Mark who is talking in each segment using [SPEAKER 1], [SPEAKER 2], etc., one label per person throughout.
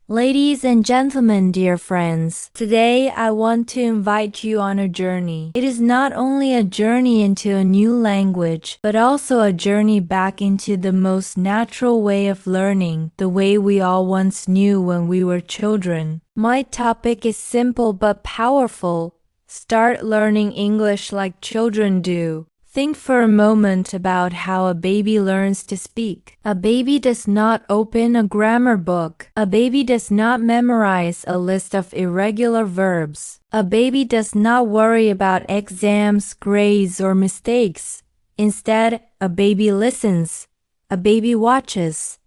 [SPEAKER 1] Ladies and gentlemen, dear friends, today I want to invite you on a journey. It is not only a journey into a new language, but also a journey back into the most natural way of learning, the way we all once knew when we were children. My topic is simple but powerful. Start learning English like children do. Think for a moment about how a baby learns to speak. A baby does not open a grammar book. A baby does not memorize a list of irregular verbs. A baby does not worry about exams, grades, or mistakes. Instead, a baby listens. A baby watches.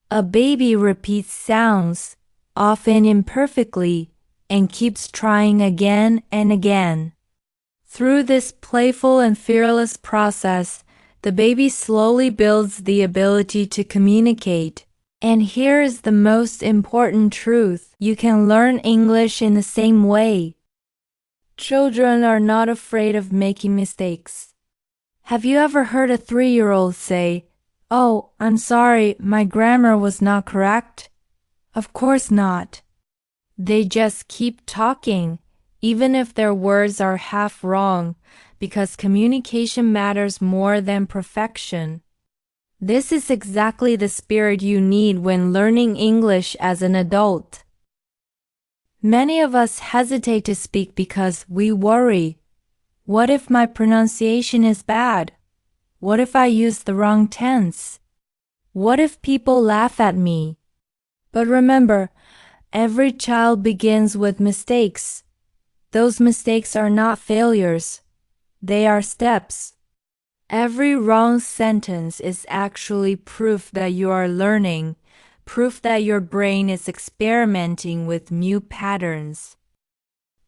[SPEAKER 1] A baby repeats sounds, often imperfectly, and keeps trying again and again. Through this playful and fearless process, the baby slowly builds the ability to communicate. And here is the most important truth: you can learn English in the same way. Children are not afraid of making mistakes. Have you ever heard a 3-year-old say, "Oh, I'm sorry, my grammar was not correct"? Of course not. They just keep talking, even if their words are half wrong, because communication matters more than perfection. This is exactly the spirit you need when learning English as an adult. Many of us hesitate to speak because we worry. What if my pronunciation is bad? What if I use the wrong tense? What if people laugh at me? But remember, every child begins with mistakes. Those mistakes are not failures. They are steps. Every wrong sentence is actually proof that you are learning, proof that your brain is experimenting with new patterns.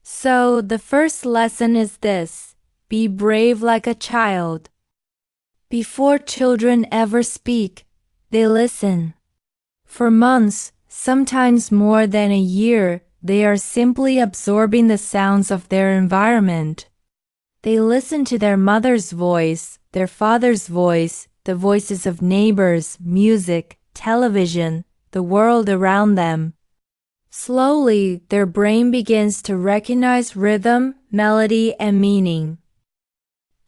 [SPEAKER 1] So, the first lesson is this: be brave like a child. Before children ever speak, they listen. For months, sometimes more than a year, they are simply absorbing the sounds of their environment. They listen to their mother's voice, their father's voice, the voices of neighbors, music, television, the world around them. Slowly, their brain begins to recognize rhythm, melody, and meaning.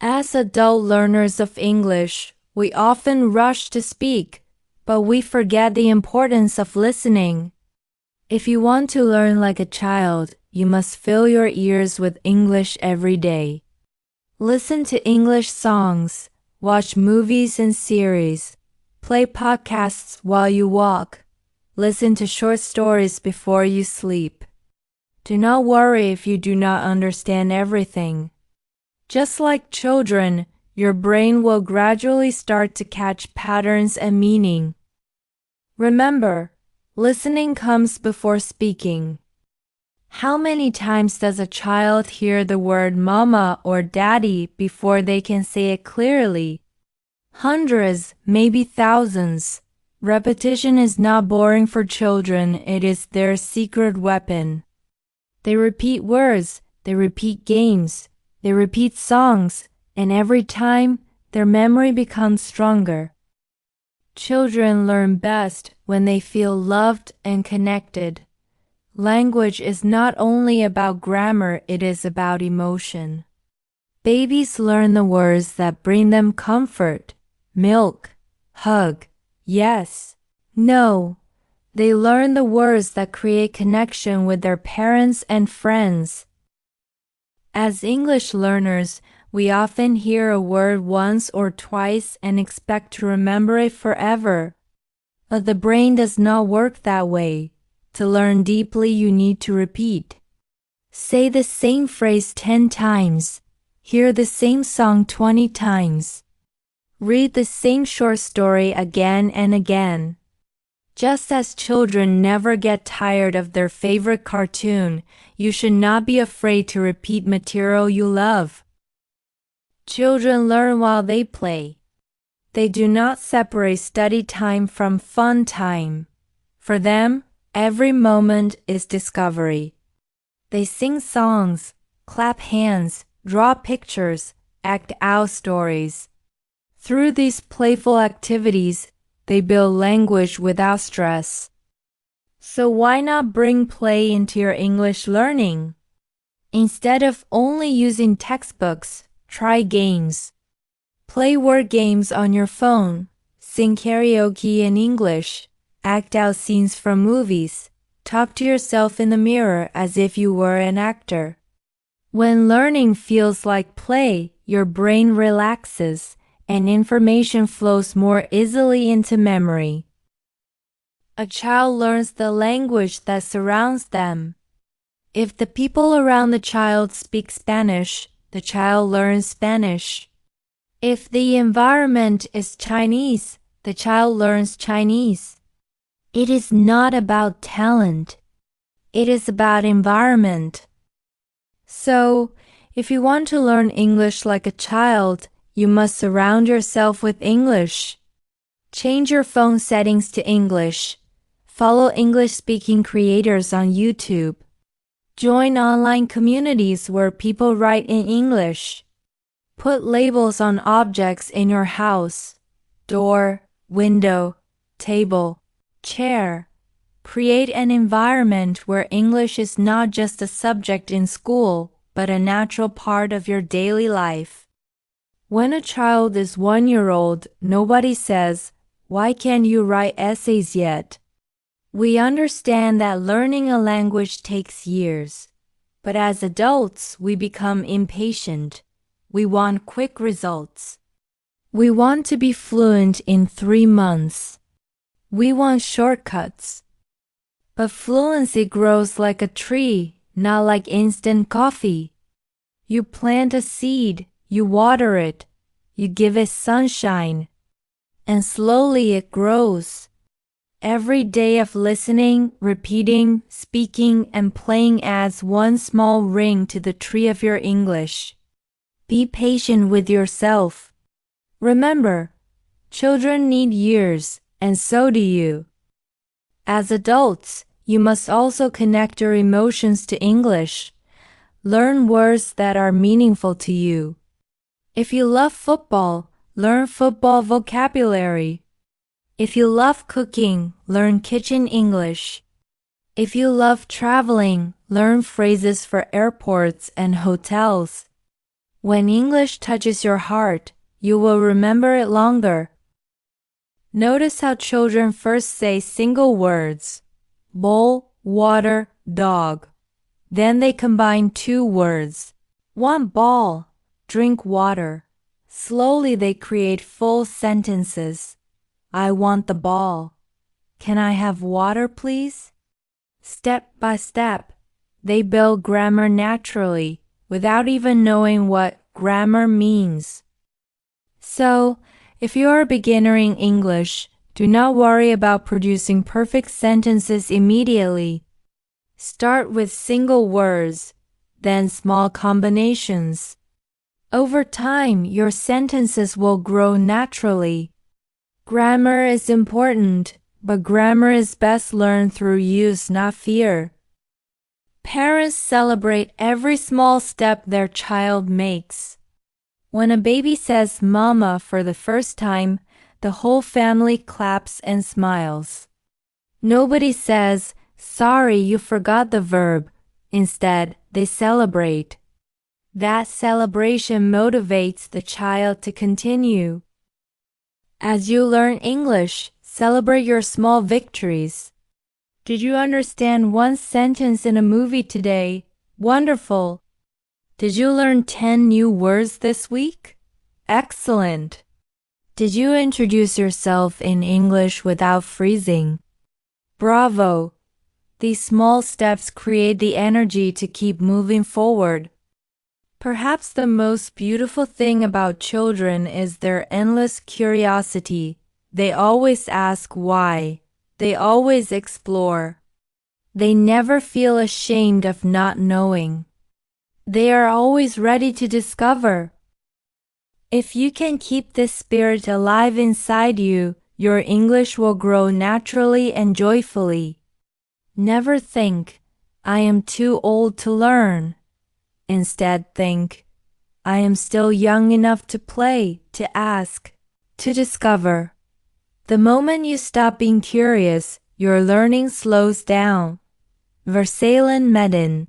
[SPEAKER 1] As adult learners of English, we often rush to speak, but we forget the importance of listening. If you want to learn like a child, you must fill your ears with English every day. Listen to English songs, watch movies and series, play podcasts while you walk, listen to short stories before you sleep. Do not worry if you do not understand everything. Just like children, your brain will gradually start to catch patterns and meaning. Remember, listening comes before speaking. How many times does a child hear the word mama or daddy before they can say it clearly? Hundreds, maybe thousands. Repetition is not boring for children, it is their secret weapon. They repeat words, they repeat games, they repeat songs, and every time, their memory becomes stronger. Children learn best when they feel loved and connected. Language is not only about grammar, it is about emotion. Babies learn the words that bring them comfort: milk, hug, yes, no. They learn the words that create connection with their parents and friends. As English learners, we often hear a word once or twice and expect to remember it forever. But the brain does not work that way. To learn deeply, you need to repeat. Say the same phrase 10 times. Hear the same song 20 times. Read the same short story again and again. Just as children never get tired of their favorite cartoon, you should not be afraid to repeat material you love. Children learn while they play. They do not separate study time from fun time. For them, every moment is discovery. They sing songs, clap hands, draw pictures, act out stories. Through these playful activities, they build language without stress. So why not bring play into your English learning? Instead of only using textbooks, try games. Play word games on your phone, sing karaoke in English, act out scenes from movies, talk to yourself in the mirror as if you were an actor. When learning feels like play, your brain relaxes and information flows more easily into memory. A child learns the language that surrounds them. If the people around the child speak Spanish, the child learns Spanish. If the environment is Chinese, the child learns Chinese. It is not about talent. It is about environment. So, if you want to learn English like a child, you must surround yourself with English. Change your phone settings to English. Follow English-speaking creators on YouTube. Join online communities where people write in English. Put labels on objects in your house: door, window, table, chair. Create an environment where English is not just a subject in school, but a natural part of your daily life. When a child is 1 year old, nobody says, "Why can't you write essays yet?" We understand that learning a language takes years. But as adults, we become impatient. We want quick results. We want to be fluent in 3 months. We want shortcuts. But fluency grows like a tree, not like instant coffee. You plant a seed, you water it, you give it sunshine, and slowly it grows. Every day of listening, repeating, speaking, and playing adds one small ring to the tree of your English. Be patient with yourself. Remember, children need years, and so do you. As adults, you must also connect your emotions to English. Learn words that are meaningful to you. If you love football, learn football vocabulary. If you love cooking, learn kitchen English. If you love traveling, learn phrases for airports and hotels. When English touches your heart, you will remember it longer. Notice how children first say single words: bowl, water, dog. Then they combine 2 words: want ball, drink water. Slowly they create full sentences. I want the ball. Can I have water, please? Step by step, they build grammar naturally, without even knowing what grammar means. So, if you are a beginner in English, do not worry about producing perfect sentences immediately. Start with single words, then small combinations. Over time, your sentences will grow naturally. Grammar is important, but grammar is best learned through use, not fear. Parents celebrate every small step their child makes. When a baby says mama for the first time, the whole family claps and smiles. Nobody says, sorry, you forgot the verb. Instead, they celebrate. That celebration motivates the child to continue. As you learn English, celebrate your small victories. Did you understand one sentence in a movie today? Wonderful! Did you learn 10 new words this week? Excellent! Did you introduce yourself in English without freezing? Bravo! These small steps create the energy to keep moving forward. Perhaps the most beautiful thing about children is their endless curiosity. They always ask why. They always explore. They never feel ashamed of not knowing. They are always ready to discover. If you can keep this spirit alive inside you, your English will grow naturally and joyfully. Never think, I am too old to learn. Instead think, I am still young enough to play, to ask, to discover. The moment you stop being curious, your learning slows down. Versalen Medin.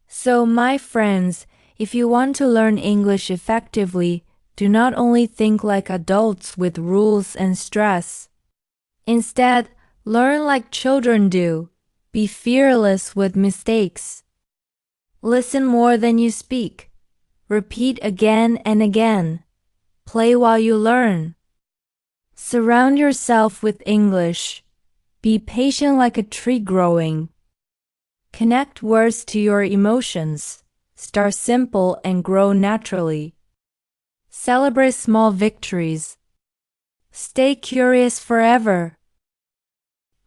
[SPEAKER 1] So, my friends, if you want to learn English effectively, do not only think like adults with rules and stress. Instead, learn like children do. Be fearless with mistakes. Listen more than you speak. Repeat again and again. Play while you learn. Surround yourself with English. Be patient like a tree growing. Connect words to your emotions. Start simple and grow naturally. Celebrate small victories. Stay curious forever.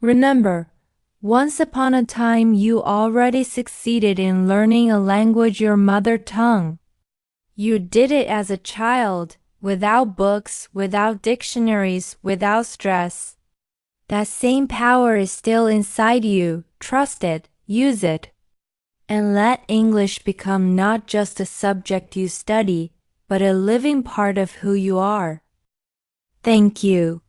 [SPEAKER 1] Remember, once upon a time you already succeeded in learning a language, your mother tongue. You did it as a child, without books, without dictionaries, without stress. That same power is still inside you. Trust it, use it. And let English become not just a subject you study, but a living part of who you are. Thank you.